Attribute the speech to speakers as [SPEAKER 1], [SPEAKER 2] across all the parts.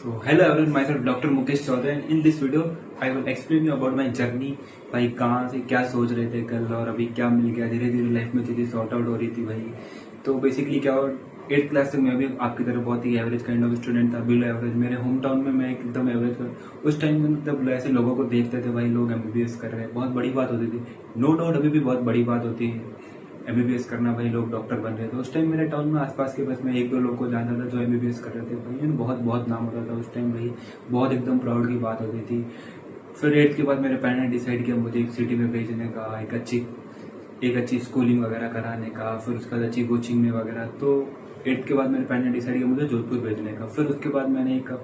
[SPEAKER 1] So hello everyone, myself Dr. Mukesh Chaudhary and in this video I will explain you about my journey. भाई कहाँ से क्या सोच रहे थे कल और अभी क्या मिल गया, धीरे धीरे लाइफ में चीज़ें सॉर्ट आउट हो रही थी भाई। तो बेसिकली क्या हुआ, 8th क्लास तक मैं भी आपकी तरह बहुत ही एवरेज काइंड ऑफ स्टूडेंट था, बिलो एवरेज। मेरे होम टाउन में मैं एकदम एवरेज था उस टाइम में। मतलब ऐसे लोगों को देखते थे भाई, लोग MBBS कर रहे हैं, बहुत बड़ी बात होती थी। नो डाउट अभी भी बहुत बड़ी बात होती है MBBS करना, भाई लोग डॉक्टर बन रहे थे। उस टाइम मेरे टाउन में आसपास के बस मैं 1-2 लोग को जानता था जो MBBS कर रहे थे भाई, बहुत बहुत नाम होता था उस टाइम भाई, बहुत एकदम प्राउड की बात होती थी। फिर 8th के बाद मेरे पेरेंट्स ने डिसाइड किया मुझे एक सिटी में भेजने का, एक अच्छी स्कूलिंग वगैरह कराने का, फिर उसके बाद अच्छी कोचिंग में वगैरह। तो 8th के बाद मेरे पेरेंट्स ने डिसाइड किया मुझे जोधपुर भेजने का। फिर उसके बाद मैंने एक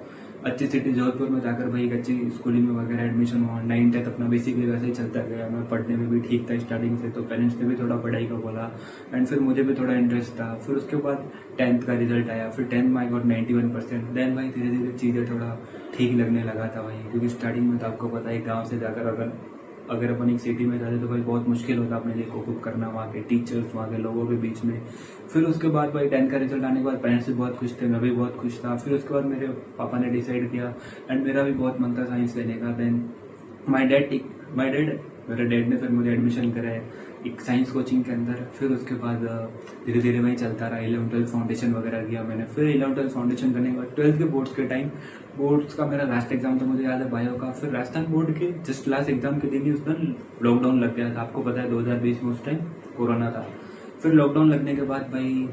[SPEAKER 1] अच्छी सिटी जोधपुर में जाकर भाई एक अच्छी स्कूलिंग में वगैरह एडमिशन हुआ। 9th अपना बेसिकली वैसे ही चलता गया, मैं पढ़ने में भी ठीक था स्टार्टिंग से, तो पेरेंट्स ने भी थोड़ा पढ़ाई का बोला एंड फिर मुझे भी थोड़ा इंटरेस्ट था। फिर उसके बाद 10th का रिजल्ट आया, फिर 10th में आई गॉट 91%। देन भाई धीरे धीरे चीज़ें थोड़ा ठीक लगने लगा था भाई, क्योंकि स्टार्टिंग में तो आपको पता है गाँव से जाकर अगर अपन एक सिटी में जाते तो भाई बहुत मुश्किल होता अपने लिए कोप करना वहाँ के टीचर्स, वहाँ के लोगों के बीच में। फिर उसके बाद भाई 10th का रिजल्ट आने के बाद पेरेंट्स भी बहुत खुश थे, मैं भी बहुत खुश था। फिर उसके बाद मेरे पापा ने डिसाइड किया एंड मेरा भी बहुत मन था साइंस लेने का। देन मेरे डैड ने फिर मुझे एडमिशन कराया एक साइंस कोचिंग के अंदर। फिर उसके बाद धीरे धीरे वही चलता रहा, 11th-12th फाउंडेशन वगैरह किया मैंने। फिर 11th-12th फाउंडेशन करने के बाद 12th के बोर्ड्स का मेरा लास्ट एग्जाम था, मुझे याद है बायो का। फिर राजस्थान बोर्ड के जस्ट लास्ट एग्जाम के दिन ही उस दिन लॉकडाउन लग गया था, आपको पता है 2020 में उस टाइम कोरोना था। फिर लॉकडाउन लगने के बाद भाई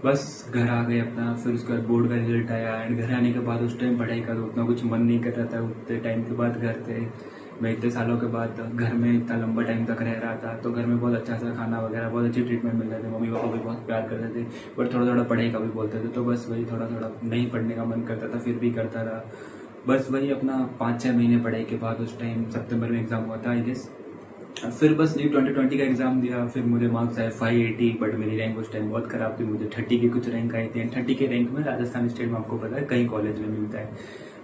[SPEAKER 1] बस घर आ गए अपना। फिर उसके बाद बोर्ड का रिजल्ट आया एंड घर आने के बाद उस टाइम पढ़ाई का तो उतना कुछ मन नहीं कर रहा था। उतने टाइम के बाद घर थे, मैं इतने सालों के बाद घर में इतना लंबा टाइम तक रह रहा था, तो घर में बहुत अच्छा सा खाना वगैरह, बहुत अच्छी ट्रीटमेंट मिल रहे थे। मम्मी पापा भी बहुत प्यार करते थे, बट थोड़ा थोड़ा पढ़ाई का भी बोलते थे, तो बस वही थोड़ा थोड़ा नहीं पढ़ने का मन करता था, फिर भी करता रहा। बस वही अपना 5-6 महीने पढ़ाई के बाद उस टाइम सितंबर में एग्जाम हुआ था आई गेस। फिर बस नीट 2020 का एग्जाम दिया। फिर मुझे मार्क्स आए 580, बट मेरी रैंक उस टाइम बहुत खराब थी, मुझे 30 की कुछ रैंक आई थी। 30 के रैंक में राजस्थान स्टेट में आपको पता है कई कॉलेज में मिलता है,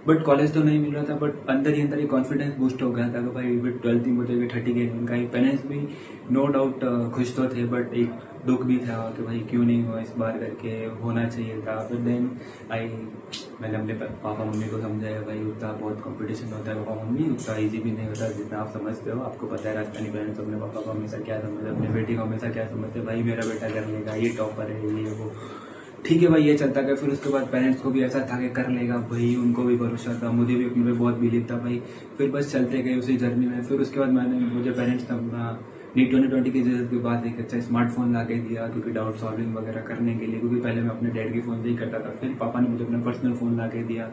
[SPEAKER 1] बट कॉलेज तो नहीं मिल रहा था, बट अंदर ही अंदर ही कॉन्फिडेंस बूस्ट हो गया था कि भाई 12th ही मुझे 30 के रैंक आई। पेरेंट्स भी नो डाउट खुश तो थे, बट एक दुख भी था कि भाई क्यों नहीं हुआ इस बार करके, होना चाहिए था। फिर देन मैंने अपने पापा मम्मी को समझाया भाई उतना बहुत कंपटीशन होता है पापा मम्मी, उतना इजी भी नहीं होता जितना आप समझते हो। आपको पता है राजस्थानी पेरेंट्स अपने पापा को हमेशा क्या समझते, अपने बेटी को हमेशा क्या समझते, भाई मेरा बेटा कर लेगा, ये टॉपर है, ये वो, ठीक है भाई, ये चलता गया। फिर उसके बाद पेरेंट्स को भी ऐसा था कि कर लेगा भाई, उनको भी भरोसा था, मुझे भी अपने पे बहुत बिलीव था भाई। फिर बस चलते गए उसी जर्नी में। फिर उसके बाद मुझे पेरेंट्स ने अपना नीट 2020 की रिजल्ट के बाद एक अच्छा स्मार्टफोन ला के दिया, क्योंकि डाउट सॉल्विंग वगैरह करने के लिए, क्योंकि पहले मैं अपने डैड के फ़ोन से ही करता था। फिर पापा ने मुझे अपना पर्सनल फ़ोन ला के दिया।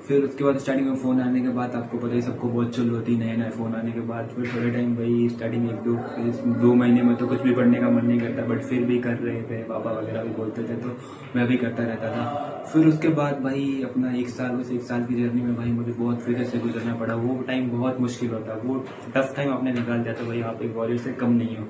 [SPEAKER 1] फिर उसके बाद स्टार्टिंग में फ़ोन आने के बाद आपको पता ही सबको बहुत चुल होती है नए नए फ़ोन आने के बाद। फिर थोड़े टाइम भाई स्टार्टिंग 1-2 महीने में तो कुछ भी पढ़ने का मन नहीं करता, बट फिर भी कर रहे थे, पापा वगैरह भी बोलते थे तो मैं भी करता रहता था। फिर उसके बाद भाई अपना 1 साल की जर्नी में भाई मुझे बहुत फिर से गुजरना पड़ा। वो टाइम बहुत मुश्किल होता, वो टफ टाइम आपने निकाल दिया था भाई, आप एक वॉरियर से कम नहीं हो।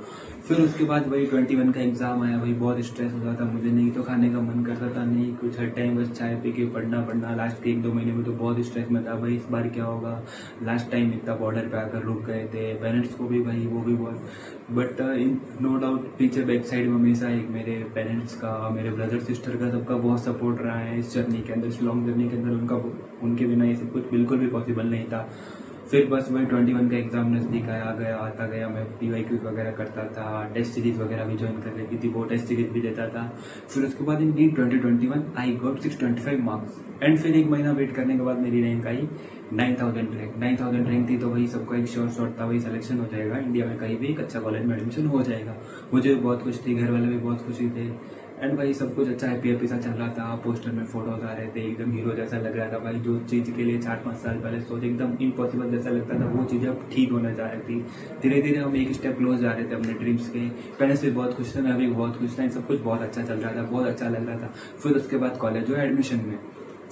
[SPEAKER 1] फिर उसके बाद वही 21 का एग्जाम आया भाई, बहुत स्ट्रेस होता था मुझे, नहीं तो खाने का मन करता था, नहीं कुछ, हर टाइम बस चाय पी के पढ़ना। लास्ट के 1-2 महीने में तो बहुत स्ट्रेस में था भाई, इस बार क्या होगा। लास्ट टाइम इतना बॉर्डर पे आकर रुक गए थे, पेरेंट्स को भी भाई वो भी बहुत, बट नो डाउट पीछे बैक साइड में हमेशा एक मेरे पेरेंट्स का, मेरे ब्रदर सिस्टर का, सबका बहुत सपोर्ट रहा है इस जर्नी के अंदर, इस लॉन्ग जर्नी के अंदर। उनके बिना ये सब कुछ बिल्कुल भी पॉसिबल नहीं था। फिर बस वही 21 का एग्जाम नजदीक आता गया, मैं PYQ वगैरह करता था, टेस्ट सीरीज वगैरह भी ज्वाइन कर रही थी, वो टेस्ट सीरीज भी देता था। फिर उसके बाद in NEET 2021 I got 625 marks and फिर 1 महीना वेट करने के बाद मेरी रैंक आई 9000 रैंक थी। तो वही सबको एक श्योर शॉट था, वही सिलेक्शन हो जाएगा, इंडिया में कहीं भी एक अच्छा कॉलेज में एडमिशन हो जाएगा। मुझे भी बहुत खुश थी, घर वाले भी बहुत खुशी थे एंड भाई सब कुछ अच्छा हैप्पी सा चल रहा था। पोस्टर में फोटोज आ रहे थे, एकदम हीरो जैसा लग रहा था भाई। जो चीज़ के लिए 4-5 साल पहले सोच एकदम इम्पॉसिबल जैसा लगता था, वो चीज़ें अब ठीक होने जा रही थी। धीरे धीरे हम एक स्टेप क्लोज जा रहे थे अपने ड्रीम्स के। पेरेंट्स भी बहुत खुश थे, मैं भी बहुत खुश था, सब कुछ बहुत अच्छा चल रहा था, बहुत अच्छा लग रहा था। फिर उसके बाद कॉलेज हुआ एडमिशन में।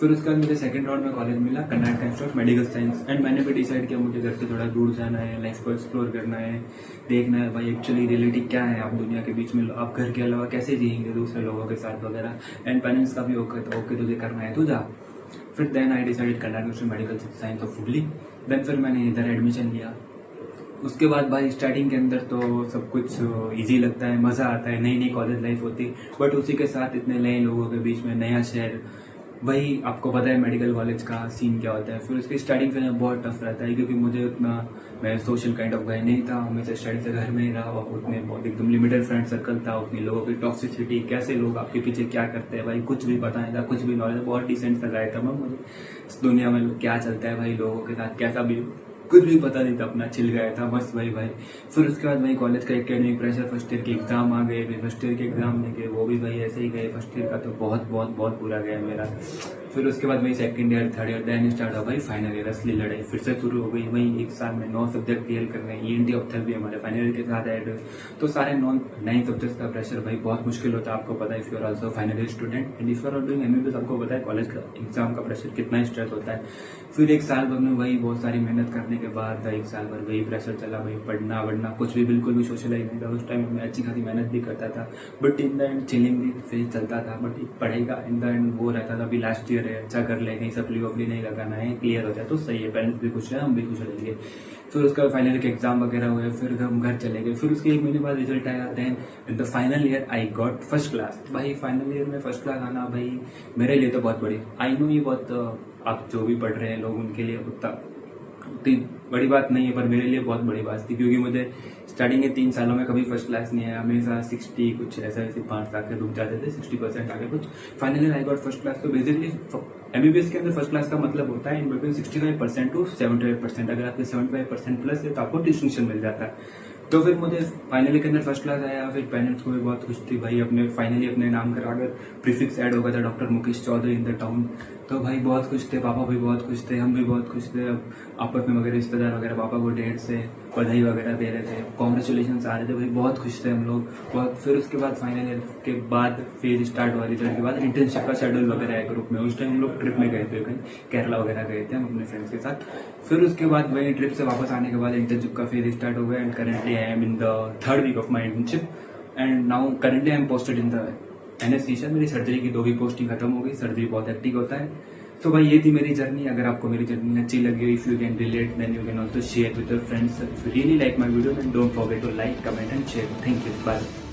[SPEAKER 1] फिर उसके बाद मुझे सेकंड राउंड में कॉलेज मिला, Karnataka Institute of Medical science and मैंने भी डिसाइड किया मुझे घर से थोड़ा दूर जाना है, लाइफ को एक्सप्लोर करना है, देखना है भाई एक्चुअली रियलिटी क्या है। आप दुनिया के बीच में आप घर के अलावा कैसे जिएंगे दूसरे लोगों के साथ वगैरह। एंड पेरेंट्स का भी ओके तुझे करना है तो जा। फिर then I decided Karnataka Institute of Medical Science of Hubli. Then फिर मैंने इधर एडमिशन लिया। उसके बाद भाई स्टार्टिंग के अंदर तो सब कुछ इजी लगता है, मज़ा आता है, नई नई कॉलेज लाइफ होती, बट उसी के साथ इतने नए लोगों के बीच में नया शहर, वही आपको पता है मेडिकल कॉलेज का सीन क्या होता है। फिर उसकी स्टार्टिंग फेज में बहुत टफ रहता है, क्योंकि मुझे उतना, मैं सोशल काइंड ऑफ गाय नहीं था, हमेशा स्टडी से घर में ही रहा, उतने बहुत एकदम लिमिटेड फ्रेंड सर्कल था, उतने लोगों की टॉक्सिसिटी, कैसे लोग आपके पीछे क्या करते हैं भाई कुछ भी पता नहीं था, कुछ भी नॉलेज, बहुत डिसेंट सा गाय था मैं। मुझे इस दुनिया में क्या चलता है भाई, लोगों के साथ कैसा भी, कुछ भी पता नहीं था, अपना चिल गया था बस भाई। फिर उसके बाद भाई कॉलेज का एकेडमिक प्रेशर, फर्स्ट ईयर के एग्जाम आ गए, फिर फर्स्ट ईयर के एग्जाम लेके वो भी भाई ऐसे ही गए, फर्स्ट ईयर का तो बहुत बहुत बहुत बुरा गया मेरा। फिर उसके बाद भाई second year, third year, then start हुआ भाई फाइनल ईयर, असली लड़ाई फिर से शुरू हो गई। वही एक साल में 9 सब्जेक्ट क्लियर करने, ENT ऑप्थल भी हमारे फाइनल ईयर के साथ ऐड हुए, तो सारे 9 सब्जेक्ट्स का प्रेशर भाई बहुत मुश्किल होता है, आपको पता है। If you are also final year student and if you are doing MBBS, आपको पता है कॉलेज का एग्जाम का प्रेशर कितना स्ट्रेस होता है। फिर एक साल भर में वही बहुत सारी मेहनत करने के बाद एक साल भर वही प्रेशर चला भाई, पढ़ना वढ़ना कुछ भी, बिल्कुल भी सोशलाइज नहीं था उस टाइम में, अच्छी खासी मेहनत भी करता था, but in the end chilling भी फेज चलता था, बट पढ़ाई का इन द एंड वो रहता था, अभी लास्ट ईयर है, अच्छा कर ले, कहीं सप्ली वपली नहीं लगाना है, क्लियर हो जाए तो सही है, पेरेंट्स भी खुश रहे, हम भी खुश रहेंगे। फिर उसका फाइनल के एग्जाम वगैरह हुए, फिर हम घर चले गए। फिर उसके 1 महीने बाद रिजल्ट आया, then in the final year I got first class. भाई फाइनल ईयर में फर्स्ट क्लास आना भाई मेरे लिए तो बहुत बड़ी, आई नो ये बहुत, आप जो भी पढ़ रहे हैं लोग उनके लिए उतनी बड़ी बात नहीं है, पर मेरे लिए बहुत बड़ी बात थी, क्योंकि मुझे स्टार्टिंग के 3 सालों में कभी फर्स्ट क्लास नहीं आया, हमेशा 60 कुछ ऐसे 5 आके रुक जाते थे, 60% आके कुछ। Finally I got first class. तो बेसिकली MBBS के अंदर फर्स्ट क्लास का मतलब होता है इन बिटवीन 65% टू 75%। अगर आपके 75% प्लस है तो आपको डिस्टिंक्शन मिल जाता है। तो फिर मुझे फाइनली के अंदर फर्स्ट क्लास आया। फिर पेरेंट्स को भी बहुत खुश थी भाई, अपने फाइनली अपने नाम कराकर प्रीफिक्स ऐड हो गया था, doctor Mukesh Chaudhary in the town. तो भाई बहुत खुश थे, पापा भी बहुत खुश थे, हम भी बहुत खुश थे। अब आपस में वगैरह रिश्तेदार वगैरह पापा को डेट से बधाई वगैरह दे रहे थे, कॉन्ग्रेचुलेशन आ रहे थे भाई, बहुत खुश थे हम लोग बहुत। फिर उसके बाद फाइनल ईयर के बाद फेज स्टार्ट हुआ, रिजल्ट के बाद इंटर्नशिप का शेड्यूल वगैरह है ग्रुप में। उस टाइम हम लोग ट्रिप में गए थे, कहीं केरला वगैरह गए थे हम अपने फ्रेंड्स के साथ। फिर उसके बाद वही ट्रिप से वापस आने के बाद इंटर्नशिप का फेज स्टार्ट हो गया, and currently I am in the 3rd week of my internship, and now currently I am posted in the anaesthesia. मेरी सर्जरी की 2 वीक पोस्टिंग खत्म हो गई, सर्जरी बहुत हेक्टिक होता है। तो भाई ये थी मेरी जर्नी। अगर आपको मेरी जर्नी अच्छी लगी, if you can relate, then you can also share with your friends. If you really like my video, then don't forget to like, comment and share. Thank you, bye.